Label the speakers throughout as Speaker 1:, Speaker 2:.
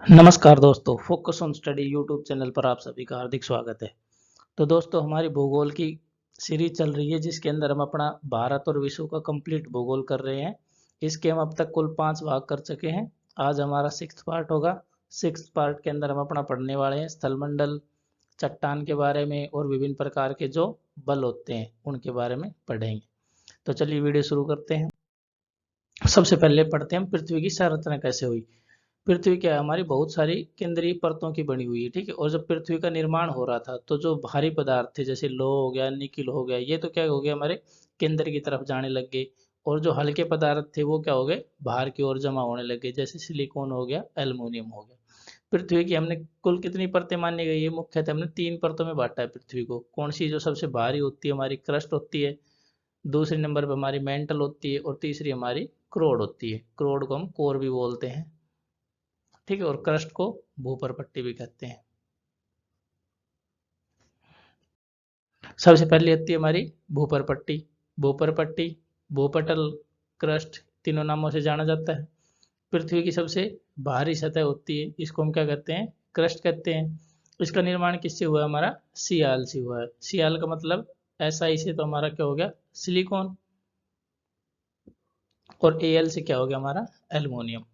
Speaker 1: नमस्कार दोस्तों, focus on study YouTube channel पर आप सभी का हार्दिक स्वागत है। तो दोस्तों, हमारी भूगोल की सीरीज चल रही है जिसके अंदर हम अपना भारत और विश्व का कंप्लीट भूगोल कर रहे हैं। इसके हम अब तक कुल 5 भाग कर चुके हैं। आज हमारा 6th पार्ट होगा। 6th पार्ट के अंदर हम अपना पढ़ने वाले हैं स्थलमंडल, चट्टान के बारे में और विभिन्न प्रकार के जो बल होते हैं उनके बारे में पढ़ेंगे। तो चलिए वीडियो शुरू करते हैं। सबसे पहले पढ़ते हैं हम पृथ्वी की संरचना कैसे हुई। पृथ्वी क्या है, हमारी बहुत सारी केंद्रीय परतों की बनी हुई है, ठीक है। और जब पृथ्वी का निर्माण हो रहा था तो जो भारी पदार्थ थे जैसे लोह हो गया, निकिल हो गया, ये तो क्या हो गया, हमारे केंद्र की तरफ जाने लग गए। और जो हल्के पदार्थ थे वो क्या हो गए, बाहर की ओर जमा होने लग गए, जैसे सिलिकॉन हो गया, एल्युमिनियम हो गया। पृथ्वी की हमने कुल कितनी परतें मानी गई है, मुख्यतः हमने 3 परतों में बांटा है पृथ्वी को। कौन सी, जो सबसे भारी होती है हमारी क्रस्ट होती है, दूसरे नंबर पर हमारी मेंटल होती है, और तीसरी हमारी क्रोड होती है। क्रोड को हम कोर भी बोलते हैं, ठीक है। और क्रस्ट को भूपर पट्टी भी कहते हैं। सबसे पहले आती है हमारी भूपर पट्टी। भूपर पट्टी, भूपटल, क्रस्ट, तीनों नामों से जाना जाता है। पृथ्वी की सबसे बाहरी सतह होती है, इसको हम क्या कहते हैं, क्रस्ट कहते हैं। इसका निर्माण किससे हुआ है, हमारा सियाल से हुआ है। सियाल का मतलब SI से तो हमारा क्या हो गया, सिलिकॉन, और AL से क्या हो गया, हमारा एल्युमिनियम,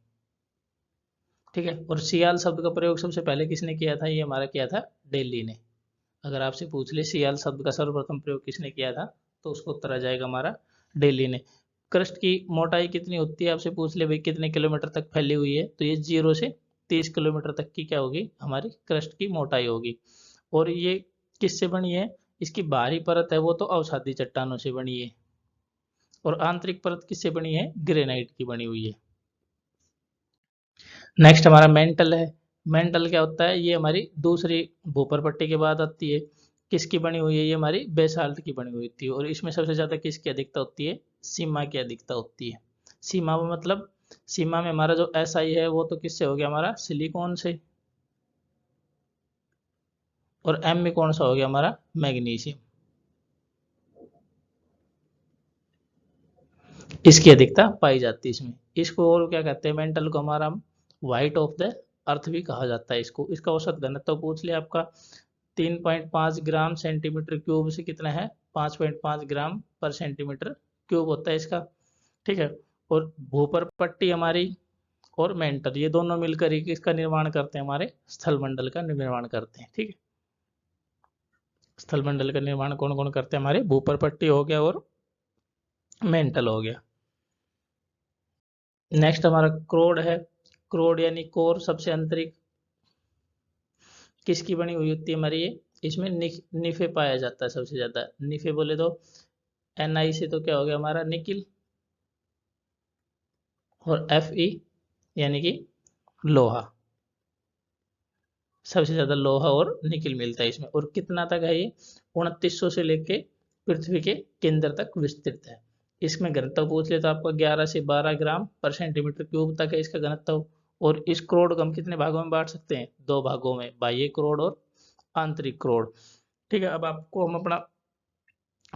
Speaker 1: ठीक है। और सियाल शब्द का प्रयोग सबसे पहले किसने किया था, ये हमारा किया था दिल्ली ने। अगर आपसे पूछ ले सियाल शब्द का सर्वप्रथम प्रयोग किसने किया था, तो उसको उत्तर आ जाएगा हमारा दिल्ली ने। क्रस्ट की मोटाई कितनी होती है, आपसे पूछ ले भाई कितने किलोमीटर तक फैली हुई है, तो ये 0 से 30 किलोमीटर तक की क्या होगी, हमारी क्रस्ट की मोटाई होगी। और ये किससे बनी है, इसकी बाहरी परत है वो तो अवसादी चट्टानों से बनी है, और आंतरिक परत किससे बनी है, ग्रेनाइट की बनी हुई है। नेक्स्ट हमारा मेंटल है। मेंटल क्या होता है, ये हमारी दूसरी भूपर पट्टी के बाद आती है। किसकी बनी हुई है, ये हमारी बेसाल्ट की बनी हुई होती है। और इसमें सबसे ज्यादा किसकी अधिकता होती है, सीमा की अधिकता होती है। सीमा में मतलब, सीमा में हमारा जो SI है वो तो किससे हो गया, हमारा सिलिकॉन से। और M में कौन सा हो गया, हमारा मैग्नीशियम। इसकी अधिकता पाई जाती है इसमें। इसको और क्या कहते हैं, मेंटल को हमारा व्हाइट ऑफ द अर्थ भी कहा जाता है इसको। इसका औसत घनत्व पूछ लिया आपका, 3.5 ग्राम सेंटीमीटर क्यूब से कितना है, 5.5 ग्राम पर सेंटीमीटर क्यूब होता है इसका, ठीक है। और भूपर पट्टी हमारी और मेंटल, ये दोनों मिलकर ही इसका निर्माण करते हैं, हमारे स्थल मंडल का निर्माण करते हैं, ठीक है। स्थल मंडल का निर्माण कौन कौन करते हैं, हमारे भूपर पट्टी हो गया और मेंटल हो गया। नेक्स्ट हमारा क्रोड है। क्रोड यानी कोर, सबसे आंतरिक, किसकी बनी हुई होती है हमारी ये, इसमें निफे पाया जाता है सबसे ज्यादा। निफे बोले तो NI से तो क्या हो गया, हमारा निकिल, और Fe यानी कि लोहा। सबसे ज्यादा लोहा और निकिल मिलता है इसमें। और कितना तक है ये, 2900 से लेके पृथ्वी के केंद्र तक विस्तृत है। इसमें घनत्व पूछ ले तो आपका 11 से 12 ग्राम पर सेंटीमीटर क्यूब तक है इसका घनत्व। और इस क्रोड को हम कितने भागों में बांट सकते हैं, 2 भागों में, बाह्य क्रोड और आंतरिक क्रोड, ठीक है। अब आपको हम अपना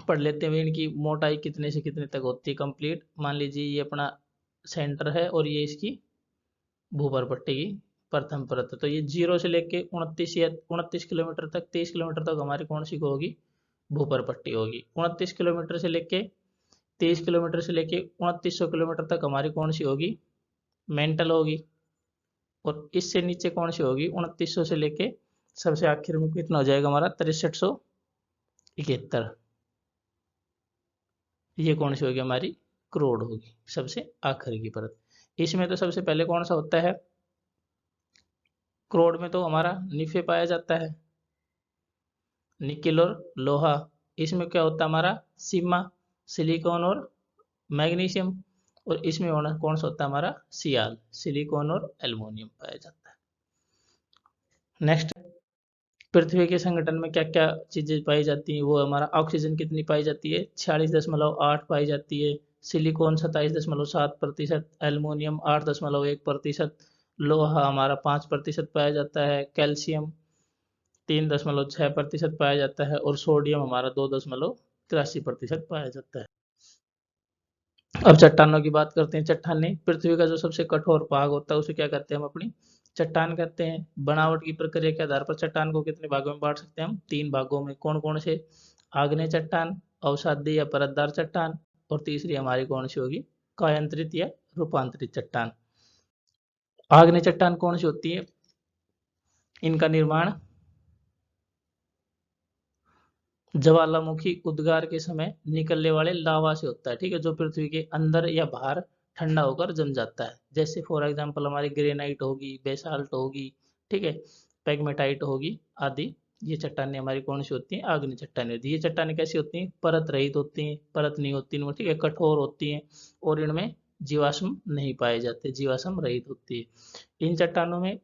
Speaker 1: पढ़ लेते हैं इनकी मोटाई कितने से कितने तक होती है कंप्लीट। मान लीजिए ये अपना सेंटर है और ये इसकी भूपर पट्टी की प्रथम परत है। तो ये 0 से लेके 29 या 29 किलोमीटर तक, 30 किलोमीटर तक हमारी कौन सी होगी, भूपर पट्टी होगी। 29 किलोमीटर से लेके 30 किलोमीटर से लेके 2900 किलोमीटर तक हमारी कौन सी होगी, मेंटल होगी। और इससे नीचे कौन सी होगी, 2900 से लेके सबसे आखिर में कितना हो जाएगा हमारा, 6371, ये कौन सी होगी, हमारी क्रोड होगी, सबसे आखिर की परत। इसमें तो सबसे पहले कौन सा होता है, क्रोड में तो हमारा निफे पाया जाता है, निकिल और लोहा। इसमें क्या होता है हमारा, सीमा, सिलिकॉन और मैग्नीशियम। और इसमें होना कौन सा होता है हमारा, सियाल, सिलिकॉन और एल्युमिनियम पाया जाता है। नेक्स्ट, पृथ्वी के संगठन में क्या क्या चीजें पाई जाती हैं, वो हमारा ऑक्सीजन कितनी पाई जाती है, 46.8 पाई जाती है। सिलिकॉन 27.7%, एल्युमिनियम 8.1%, लोहा हमारा 5% पाया जाता है, कैल्शियम 3.6% पाया जाता है, और सोडियम हमारा 2.83% पाया जाता है। अब चट्टानों की बात करते हैं। चट्टानें, पृथ्वी का जो सबसे कठोर भाग होता है उसे क्या कहते हैं हम, अपनी चट्टान कहते हैं। बनावट की प्रक्रिया के आधार पर चट्टान को कितने भागों में बांट सकते हैं हम? 3 भागों में। कौन कौन से? आग्नेय चट्टान, अवसादी या परतदार चट्टान, और तीसरी हमारी कौन सी होगी? कायांतरित या रूपांतरित चट्टान। आग्नेय चट्टान कौन सी होती है? इनका निर्माण ज्वालामुखी उद्गार के समय निकलने वाले लावा से होता है, ठीक है, जो पृथ्वी के अंदर या बाहर ठंडा होकर जम जाता है। जैसे फॉर एग्जांपल हमारी ग्रेनाइट होगी, बेसाल्ट होगी, ठीक है, पेग्मेटाइट होगी आदि। ये चट्टानें हमारी कौन सी होती हैं? आग्नेय चट्टानें होती है। ये चट्टानें कैसी होती हैं? परत रहित होती हैं, परत नहीं होती इनमें, ठीक है, कठोर होती हैं, और इनमें जीवाश्म नहीं पाए जाते, जीवाश्म रहित होती है। इन चट्टानों में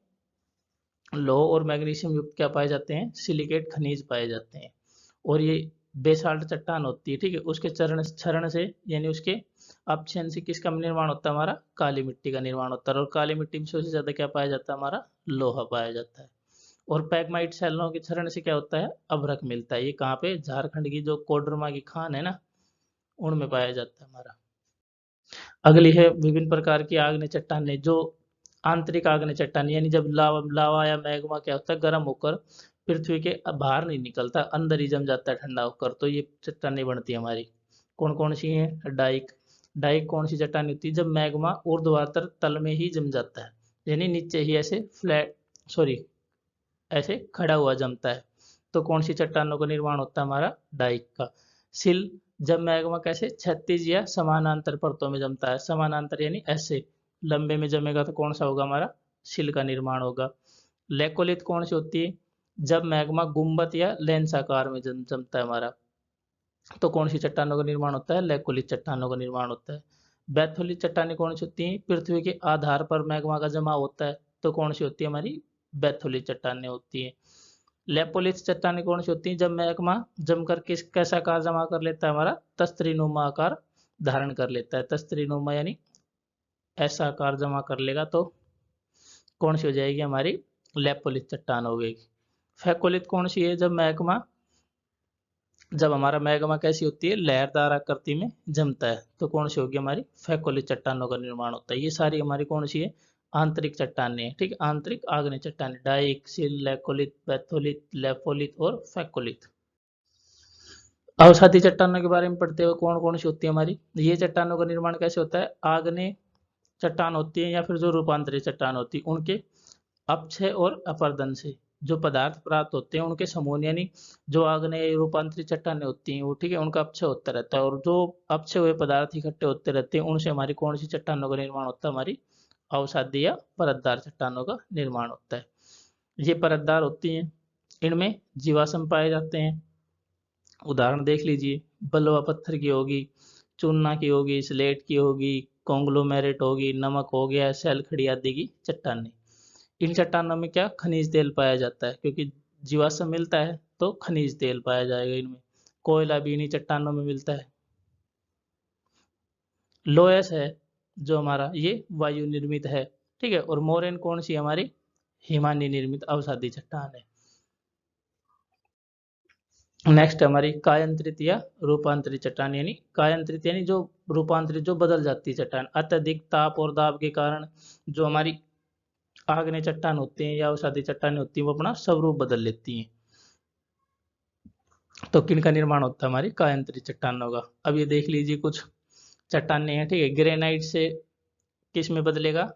Speaker 1: लौह और मैग्नीशियम युक्त क्या पाए जाते हैं? सिलिकेट खनिज पाए जाते हैं। और ये बेसाल्ट चट्टान होती है, ठीक है, उसके चरण क्षरण से यानी उसके अपक्षयन से किसका निर्माण होता है? हमारा काली मिट्टी का निर्माण होता है। और काली मिट्टी में सबसे ज्यादा क्या पाया जाता है? हमारा लोहा पाया जाता है। और पैगमाइट शैलों के क्षरण से क्या होता है? अभ्रक मिलता है। ये कहाँ पे? झारखंड की जो कोडरमा की खान है ना, उनमें पाया जाता है हमारा। अगली है विभिन्न प्रकार की आग्नेय चट्टानें। जो आंतरिक आग्नेय चट्टान यानी जब लावा या मैग्मा क्या होता है? गर्म होकर पृथ्वी के बाहर नहीं निकलता, अंदर ही जम जाता है ठंडा होकर, तो ये चट्टानें बनती है हमारी। कौन कौन सी हैं? डाइक। डाइक कौन सी चट्टान होती है? जब मैग्मा ऊर्ध्वाधर तल में ही जम जाता है, यानी नीचे ही ऐसे फ्लैट, सॉरी, ऐसे खड़ा हुआ जमता है, तो कौन सी चट्टानों का निर्माण होता है? हमारा डाइक का। सिल, जब मैग्मा कैसे क्षैतिज या समानांतर परतों में जमता है, समानांतर यानी ऐसे लंबे में जमेगा, तो कौन सा होगा? हमारा सिल का निर्माण होगा। लेकोलिथ कौन सी होती है? जब मैग्मा गुंबद या लेंस आकार में जमता है हमारा, तो कौन सी चट्टानों का निर्माण होता है? लेकोलिथ चट्टानों का निर्माण होता है। बैथोलिथ चट्टानें कौन सी होती हैं? पृथ्वी के आधार पर मैग्मा का जमा होता है, तो कौन सी होती है? हमारी बैथोलिथ चट्टानें होती हैं। लेपोलिथ चट्टानें कौन सी होती हैं? जब मैग्मा जमकर कैसा आकार जमा कर लेता है? हमारा तस्तरीनुमा आकार धारण कर लेता है। तस्तरीनुमा यानी ऐसा आकार जमा कर लेगा, तो कौन सी हो जाएगी? हमारी लेपोलिथ चट्टान हो गई। फैकोलिथ कौन सी है? जब हमारा मैग्मा कैसी होती है? लहरदार आकृति में जमता है, तो कौन सी होगी? हमारी फैकोलिथ चट्टानों का निर्माण होता है। ये सारी हमारी कौन सी है? आंतरिक चट्टानें हैं, ठीक है, आंतरिक आग्नेय चट्टानें। डाइक, सिल, लेकोलिथ, बैथोलिथ, लेपोलिथ और फैकोलिथ। अवसादी चट्टानों के बारे में पढ़ते हुए कौन कौन सी होती है हमारी? ये चट्टानों का निर्माण कैसे होता है? आग्नेय चट्टान होती है या फिर जो रूपांतरित चट्टान होती है, उनके अपक्षय और अपरदन से जो पदार्थ प्राप्त होते हैं उनके समूह, यानी जो आग्नेय रूपांतरित चट्टानें होती हैं वो, ठीक है, उनका अपक्षय होता रहता है, और जो अपक्षय हुए पदार्थ इकट्ठे होते रहते हैं उनसे हमारी कौन सी चट्टानों का निर्माण होता है? हमारी अवसादी या परतदार चट्टानों का निर्माण होता है। ये परतदार होती हैं, इनमें जीवाश्म पाए जाते हैं। उदाहरण देख लीजिए, बलुआ पत्थर की होगी, चूना की होगी, स्लेट की होगी, कॉन्ग्लोमेरेट होगी, नमक हो गया, शैलखड़ी आदि की चट्टानें। इन चट्टानों में क्या? खनिज तेल पाया जाता है, क्योंकि जीवाश्म मिलता है तो खनिज तेल पाया जाएगा इनमें। कोयला भी इन्हीं चट्टानों में मिलता है। लोयस है जो हमारा, ये वायु निर्मित है, ठीक है, और मोरेन कौन सी? हमारी हिमानी निर्मित अवसादी चट्टान है। नेक्स्ट हमारी कायांतरित या रूपांतरित चट्टान, यानी कायांतरित यानी जो रूपांतरित, जो बदल जाती है चट्टान अत्यधिक ताप और दाब के कारण। जो हमारी आग्नेय चट्टान होती हैं या अवसादी चट्टानें होती हैं वो अपना स्वरूप बदल लेती हैं, तो किनका निर्माण होता है? हमारी कायांतरित चट्टानों का। अब ये देख लीजिए कुछ चट्टानें हैं, ठीक है, ग्रेनाइट से किस में बदलेगा?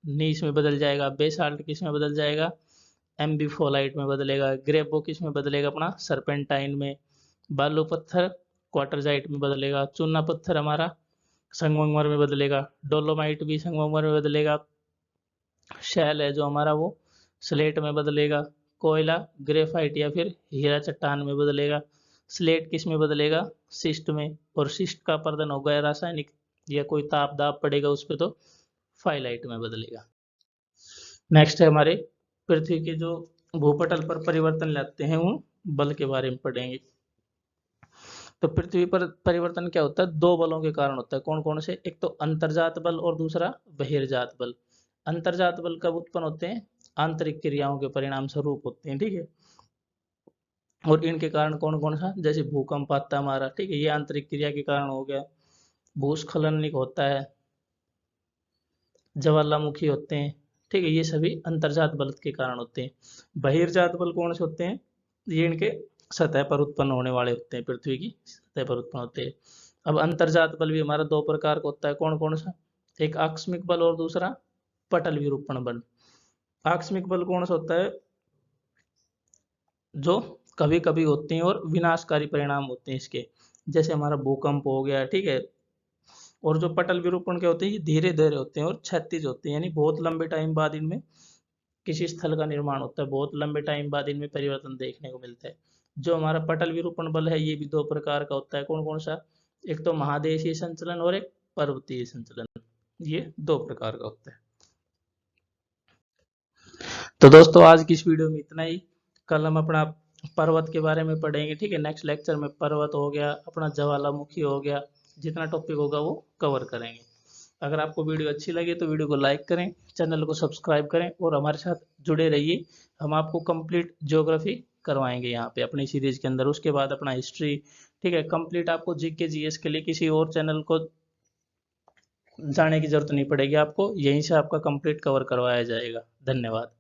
Speaker 1: नीस में बदल जाएगा। बेसाल्ट किस में बदल जाएगा? एम्बीफोलाइट में बदलेगा। ग्रेपो किस में बदलेगा? अपना सरपेंटाइन में। बालू पत्थर क्वार्टरजाइट में बदलेगा। चूना पत्थर हमारा संगमरमर में बदलेगा। डोलोमाइट भी संगमरमर में बदलेगा। शैल है जो हमारा वो स्लेट में बदलेगा। कोयला ग्रेफाइट या फिर हीरा चट्टान में बदलेगा। स्लेट किस में बदलेगा? शिस्ट में। और शिस्ट का अपरदन हो गया रासायनिक या कोई ताप दाब पड़ेगा उस पर, तो फाइलाइट में बदलेगा। नेक्स्ट है हमारे पृथ्वी के जो भूपटल पर परिवर्तन लाते हैं वो बल के बारे में पढ़ेंगे। तो पृथ्वी पर परिवर्तन क्या होता है? दो बलों के कारण होता है। कौन कौन से? एक तो अंतर्जात बल और दूसरा बहिर्जात बल। अंतर्जात बल कब उत्पन्न होते हैं? आंतरिक क्रियाओं के परिणाम स्वरूप होते हैं, ठीक है, और इनके कारण कौन कौन सा? जैसे भूकंप आता है हमारा, ठीक है, ये आंतरिक क्रिया के कारण हो गया। भूस्खलन होता है, ज्वालामुखी होते हैं, ठीक है, ये सभी अंतर्जात बल के कारण होते हैं। बहिर्जात बल कौन से होते हैं? ये इनके सतह पर उत्पन्न होने वाले होते हैं, पृथ्वी की सतह पर उत्पन्न होते हैं। अब अंतर्जात बल भी हमारा दो प्रकार का होता है, कौन कौन सा? एक आकस्मिक बल और दूसरा पटल विरूपण बल। आकस्मिक बल कौन सा होता है? जो कभी कभी होते हैं और विनाशकारी परिणाम होते हैं इसके, जैसे हमारा भूकंप हो गया, ठीक है। और जो पटल विरूपण के होते हैं, ये धीरे धीरे होते हैं और क्षैतिज होते हैं, यानी बहुत लंबे टाइम बाद इनमें किसी स्थल का निर्माण होता है, बहुत लंबे टाइम बाद इनमें परिवर्तन देखने को मिलता है। जो हमारा पटल विरूपण बल है, ये भी दो प्रकार का होता है, कौन कौन सा? एक तो महादेशीय संचलन और एक पर्वतीय संचलन, ये दो प्रकार का होता है। तो दोस्तों आज की इस वीडियो में इतना ही। कल हम अपना पर्वत के बारे में पढ़ेंगे, ठीक है। नेक्स्ट लेक्चर में पर्वत हो गया, अपना ज्वालामुखी हो गया, जितना टॉपिक होगा वो कवर करेंगे। अगर आपको वीडियो अच्छी लगी तो वीडियो को लाइक करें, चैनल को सब्सक्राइब करें और हमारे साथ जुड़े रहिए। हम आपको कंप्लीट ज्योग्राफी करवाएंगे यहाँ पे अपनी सीरीज के अंदर, उसके बाद अपना हिस्ट्री, ठीक है। कंप्लीट आपको जीके जीएस के लिए किसी और चैनल को जाने की जरूरत नहीं पड़ेगी, आपको यहीं से आपका कंप्लीट कवर करवाया जाएगा। धन्यवाद।